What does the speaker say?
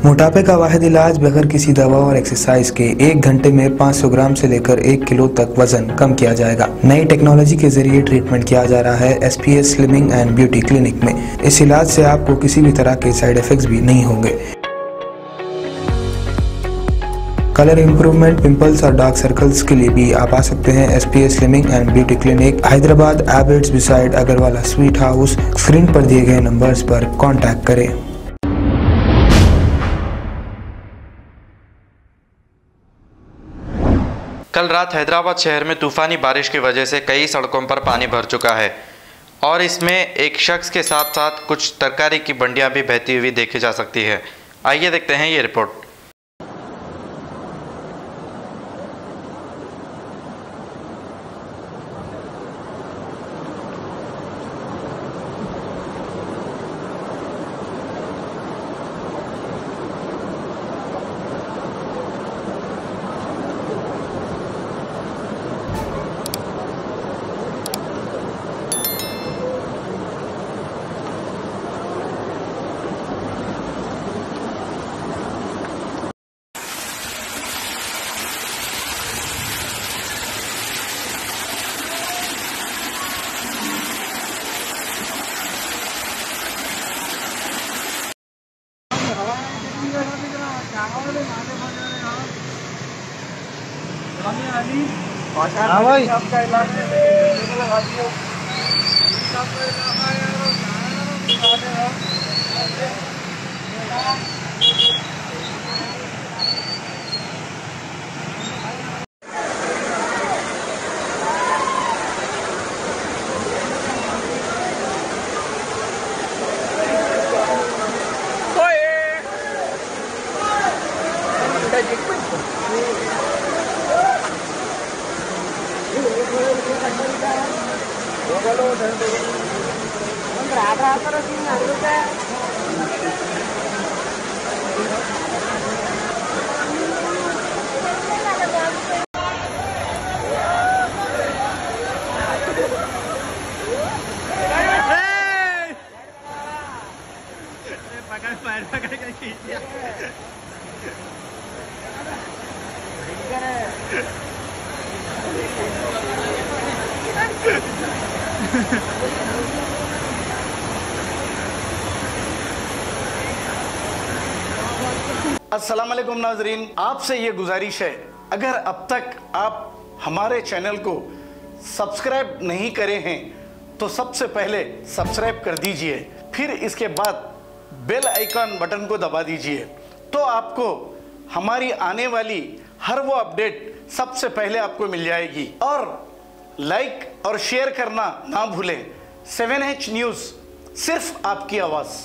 मोटापे का वाहिद इलाज बगैर किसी दवा और एक्सरसाइज के 1 घंटे में 500 ग्राम से लेकर 1 किलो तक वजन कम किया जाएगा। नई टेक्नोलॉजी के जरिए ट्रीटमेंट किया जा रहा है SPS slimming and beauty clinic में। इस इलाज से आपको किसी भी तरह के साइड इफेक्ट्स भी नहीं होंगे। कलर इंप्रूवमेंट, पिंपल्स और डार्क सर्कल्स के लिए भी आप आ सकते हैं SPS slimming and beauty clinic, Hyderabad, Abids beside Agarwala sweet house. Screen पर दिए गए नंबर्स पर कॉन्टैक्ट करें। कल रात हैदराबाद शहर में तूफ़ानी बारिश की वजह से कई सड़कों पर पानी भर चुका है और इसमें एक शख्स के साथ साथ कुछ तरकारी की बंडियां भी बहती हुई देखी जा सकती है। आइए देखते हैं ये रिपोर्ट। हाँ भाई अस्सलाम वालेकुम नाजरीन, आपसे ये गुजारिश है, अगर अब तक आप हमारे चैनल को सब्सक्राइब नहीं करे हैं तो सबसे पहले सब्सक्राइब कर दीजिए, फिर इसके बाद बेल आइकन बटन को दबा दीजिए तो आपको हमारी आने वाली हर वो अपडेट सबसे पहले आपको मिल जाएगी। और लाइक और शेयर करना ना भूलें। 7H न्यूज़, सिर्फ आपकी आवाज़।